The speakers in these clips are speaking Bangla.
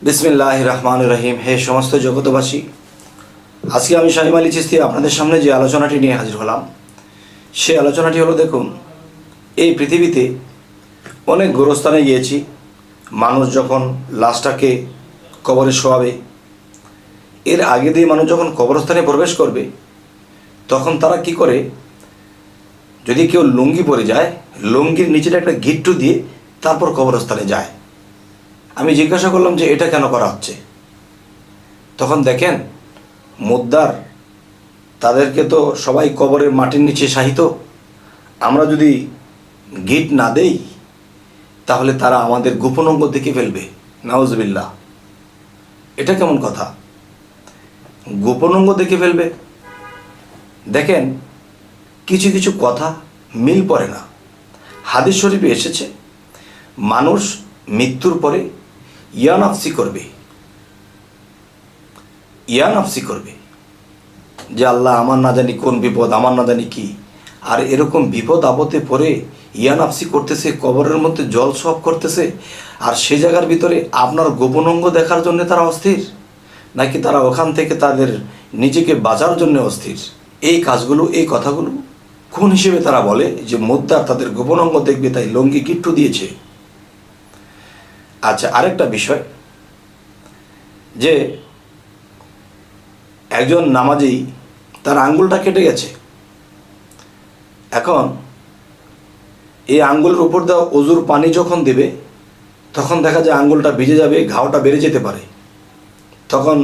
বিসমিল্লাহির রহমানির রহিম। হে সমস্ত জগতবাসী, আজকে আমি শামীম আলী চিশতি আপনাদের সামনে যে আলোচনাটি নিয়ে হাজির হলাম, সেই আলোচনাটি হলো, দেখুন, এই পৃথিবীতে অনেক গোরস্থানে গিয়েছি। মানুষ যখন লাশটাকে কবরে শোয়াবে, এর আগে দিয়ে মানুষ যখন কবরস্থানে প্রবেশ করবে, তখন তারা কি করে, যদি কেউ লুঙ্গি পরে যায়, লুঙ্গির নিচেটা একটা গিট্টু দিয়ে তারপর কবরস্থানে যায়। আমি জিজ্ঞাসা করলাম যে এটা কেন করা হচ্ছে? তখন দেখেন, মুদ্দার তাদেরকে তো সবাই কবরের মাটির নিচে শায়িত। আমরা যদি গিট না দেই, তাহলে তারা আমাদের গোপন অঙ্গ দেখে ফেলবে। নাউজুবিল্লাহ, এটা কেমন কথা? গোপন অঙ্গ দেখে ফেলবে। দেখেন, কিছু কিছু কথা মিল পড়ে না। হাদিস শরীফে এসেছে, মানুষ মৃত্যুর পরে ইয়ানাফসি করবে, ইয়ানাফসি করবে যে আল্লাহ, আমার না জানি কোন বিপদ, আমার না জানি কি। আর এরকম বিপদ আপদে পড়ে ইয়ানাফসি করতেছে, কবরের মধ্যে জল সব করতেছে, আর সে জায়গার ভিতরে আপনার গোপন অঙ্গ দেখার জন্য তারা অস্থির, নাকি তারা ওখান থেকে তাদের নিজেকে বাঁচার জন্য অস্থির? এই কাজগুলো, এই কথাগুলো কোন হিসেবে তারা বলে যে মুদ্দার তাদের গোপন অঙ্গ দেখবে, তাই লঙ্গি কিট্টু দিয়েছে? আচ্ছা, আরেকটা বিষয়, যে একজন নামাজি, তার আঙ্গুলটা কেটে গেছে। এখন এই আঙ্গুলের উপর দেওয়া অজুর পানি যখন দেবে, তখন দেখা যায় আঙ্গুলটা ভিজে যাবে, ঘাওটা বেড়ে যেতে পারে। তখন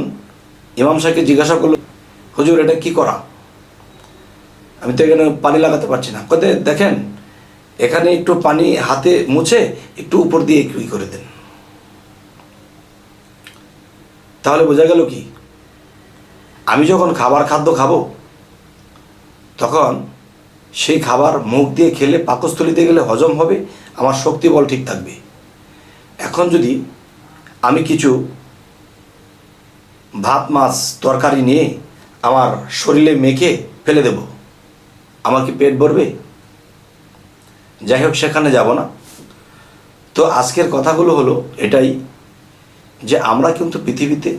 ইমাম সাহেবকে জিজ্ঞাসা করলো, হুজুর এটা কি করা? আমি তো এখানে পানি লাগাতে পারছি না। কতে দেখেন, এখানে একটু পানি হাতে মুছে একটু উপর দিয়ে একটু করে দেন। তাহলে বোঝা গেল কি, আমি যখন খাদ্য খাবো, তখন সেই খাবার মুখ দিয়ে খেলে পাকস্থলিতে গেলে হজম হবে, আমার শক্তি বল ঠিক থাকবে। এখন যদি আমি কিছু ভাত মাছ তরকারি নিয়ে আমার শরীরে মেখে ফেলে দেব, আমার কি পেট ভরবে? যাই হোক, সেখানে যাব না। তো আজকের কথাগুলো হলো এটাই, যে আমরা কিন্তু পৃথিবীতে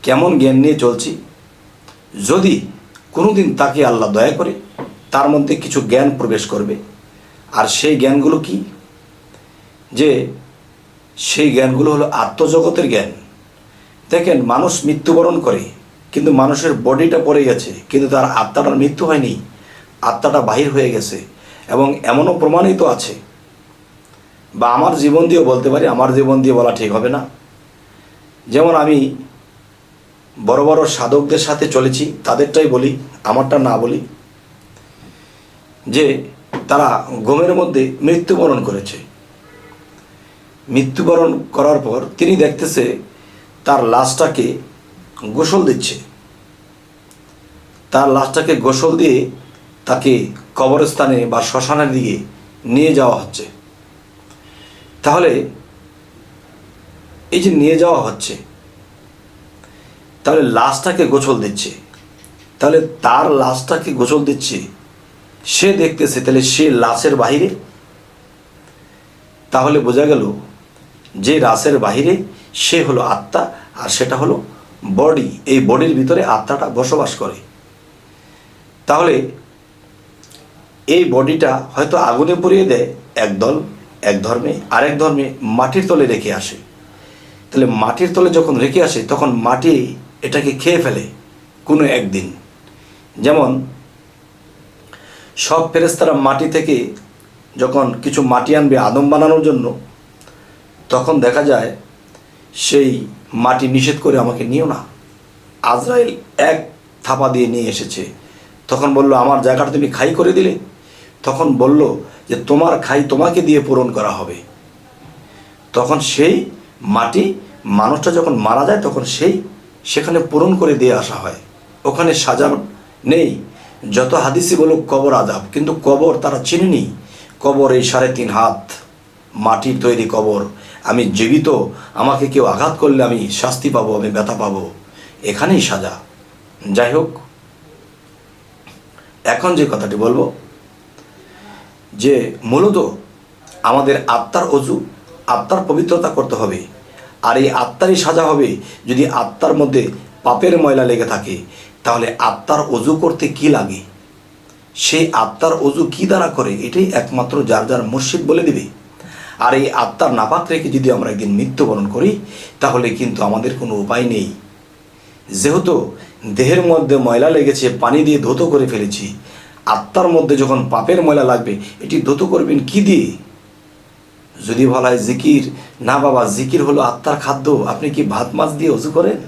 কেমন জ্ঞান নিয়ে চলছি। যদি কোনোদিন তাকে আল্লাহ দয়া করে, তার মধ্যে কিছু জ্ঞান প্রবেশ করবে। আর সেই জ্ঞানগুলো কি? যে সেই জ্ঞানগুলো হলো আত্মজগতের জ্ঞান। দেখেন, মানুষ মৃত্যুবরণ করে, কিন্তু মানুষের বডিটা পড়ে গেছে, কিন্তু তার আত্মাটার মৃত্যু হয়নি, আত্মাটা বাহির হয়ে গেছে। এবং এমনও প্রমাণিত আছে, বা আমার জীবন দিয়েও বলতে পারি, আমার জীবন দিয়ে বলা ঠিক হবে না। যেমন আমি বড় বড় সাধকদের সাথে চলেছি, তাদেরটাই বলি, আমারটা না বলি, যে তারা ঘুমের মধ্যে মৃত্যুবরণ করেছে। মৃত্যুবরণ করার পর তিনি দেখতেছে তার লাশটাকে গোসল দিচ্ছে। তার লাশটাকে গোসল দিয়ে তাকে কবরস্থানে বা শ্মশানের দিকে নিয়ে যাওয়া হচ্ছে। তাহলে এই যে নিয়ে যাওয়া হচ্ছে, তাহলে লাশটাকে গোসল দিচ্ছে, তাহলে তার লাশটাকে গোসল দিচ্ছে, সে দেখতেছে, তাহলে সে লাশের বাহিরে। তাহলে বোঝা গেল যে লাশের বাহিরে সে হলো আত্মা, আর সেটা হলো বডি। এই বডির ভিতরে আত্মাটা বসবাস করে। তাহলে এই বডিটা হয়তো আগুনে পুড়িয়ে দেয় একদল, এক ধর্মে, আরেক ধর্মে মাটির তলে রেখে আসে। তাহলে মাটির তলে যখন রেখে আসে, তখন মাটি এটাকে খেয়ে ফেলে কোনো একদিন। যেমন সব ফেরেশতারা মাটি থেকে যখন কিছু মাটি আনবে আদম বানানোর জন্য, তখন দেখা যায় সেই মাটি নিষেধ করে, আমাকে নিও না। আজরাইল এক থাপা দিয়ে নিয়ে এসেছে। তখন বলল, আমার জায়গাটা তুমি খাই করে দিলে। তখন বলল যে তোমার খাই তোমাকে দিয়ে পূরণ করা হবে। তখন সেই মাটি, মানুষটা যখন মারা যায়, তখন সেখানে পূরণ করে দিয়ে আসা হয়। ওখানে সাজা নেই। যত হাদিসই বলুক কবর আযাব, কিন্তু কবর তারা চিনেনি। কবর এই 3.5 হাত মাটির তৈরি কবর। আমি জীবিত, আমাকে কেউ আঘাত করলে আমি শাস্তি পাবো, আমি ব্যথা পাবো, এখানেই সাজা। যাই হোক, এখন যে কথাটি বলবো, যে মূলত আমাদের আত্মার অজু, আত্মার পবিত্রতা করতে হবে। আর এই আত্মারই সাজা হবে যদি আত্মার মধ্যে পাপের ময়লা লেগে থাকে। তাহলে আত্মার অজু করতে কি লাগে, সেই আত্মার অজু কি দ্বারা করে, এটাই একমাত্র যার যার মুর্শিদ বলে দিবে। আর এই আত্মার নাপাক রেখে যদি আমরা একদিন মৃত্যুবরণ করি, তাহলে কিন্তু আমাদের কোনো উপায় নেই। যেহেতু দেহের মধ্যে ময়লা লেগেছে, পানি দিয়ে ধৌত করে ফেলেছি, আত্মার মধ্যে যখন পাপের ময়লা লাগবে, এটি ধৌত করবেন কি দিয়ে? যদি বলা হয় জিকির, না বাবা, জিকির হলো আত্মার খাদ্য, আপনি কি ভাত মাছ দিয়ে অজু করেন?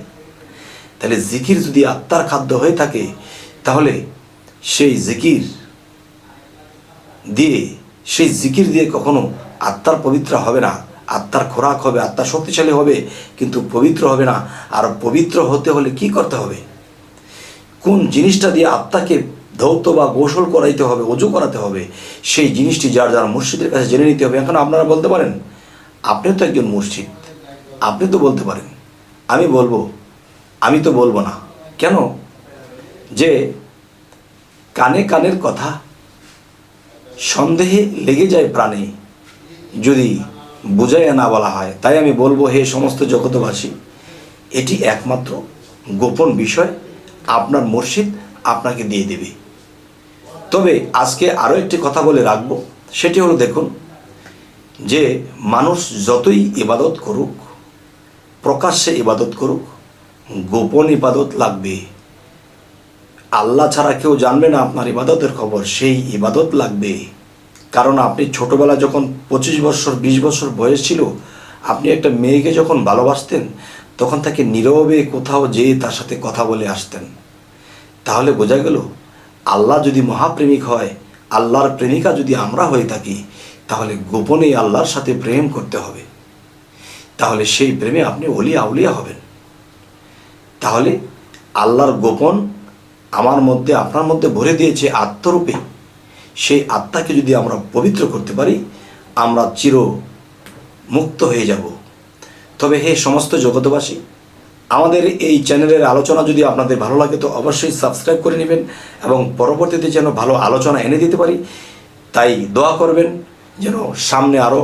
তাহলে জিকির যদি আত্মার খাদ্য হয়ে থাকে, তাহলে সেই জিকির দিয়ে কখনো আত্মার পবিত্র হবে না। আত্মার খোরাক হবে, আত্মা শক্তিশালী হবে, কিন্তু পবিত্র হবে না। আর পবিত্র হতে হলে কি করতে হবে, কোন জিনিসটা দিয়ে আত্মাকে ধৌত বা গোসল করাইতে হবে, অজু করাতে হবে, সেই জিনিসটি যার যার মুর্শিদের কাছে জেনে নিতে হবে। এখন আপনারা বলতে পারেন, আপনি তো একজন মুর্শিদ, আপনি তো বলতে পারেন। আমি তো বলবো না। কেন? যে কানের কথা সন্দেহে লেগে যায় প্রাণে, যদি বুঝাইয়া না বলা হয়। তাই আমি বলবো, হে সমস্ত জগতবাসী, এটি একমাত্র গোপন বিষয়, আপনার মুর্শিদ আপনাকে দিয়ে দেবে। তবে আজকে আরও একটি কথা বলে রাখবো, সেটি হলো, দেখুন, যে মানুষ যতই ইবাদত করুক, প্রকাশ্যে ইবাদত করুক, গোপন ইবাদত লাগবে। আল্লাহ ছাড়া কেউ জানবে না আপনার ইবাদতের খবর, সেই ইবাদত লাগবে। কারণ আপনি ছোটোবেলা যখন 25 বছর 20 বছর বয়স ছিল, আপনি একটা মেয়েকে যখন ভালোবাসতেন, তখন তাকে নীরবে কোথাও যেয়ে তার সাথে কথা বলে আসতেন। তাহলে বোঝা গেল, আল্লাহ যদি মহাপ্রেমিক হয়, আল্লাহর প্রেমিকা যদি আমরা হয়ে থাকি, তাহলে গোপনে আল্লাহর সাথে প্রেম করতে হবে। তাহলে সেই প্রেমে আপনি ওলিয়া আউলিয়া হবেন। তাহলে আল্লাহর গোপন আমার মধ্যে, আপনার মধ্যে ভরে দিয়েছে আত্মরূপে। সেই আত্মাকে যদি আমরা পবিত্র করতে পারি, আমরা চির মুক্ত হয়ে যাব। তবে হে সমস্ত জগতবাসী, আমাদের এই চ্যানেলের আলোচনা যদি আপনাদের ভালো লাগে, তো অবশ্যই সাবস্ক্রাইব করে নেবেন এবং পরবর্তীতে যেন ভালো আলোচনা এনে দিতে পারি, তাই দোয়া করবেন যেন সামনে আরও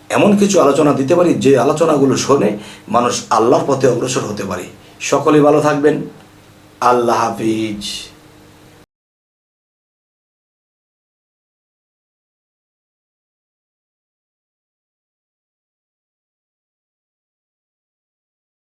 এমন কিছু আলোচনা দিতে পারি, যে আলোচনাগুলো শুনে মানুষ আল্লাহর পথে অগ্রসর হতে পারে। সকলে ভালো থাকবেন। আল্লাহ হাফিজ।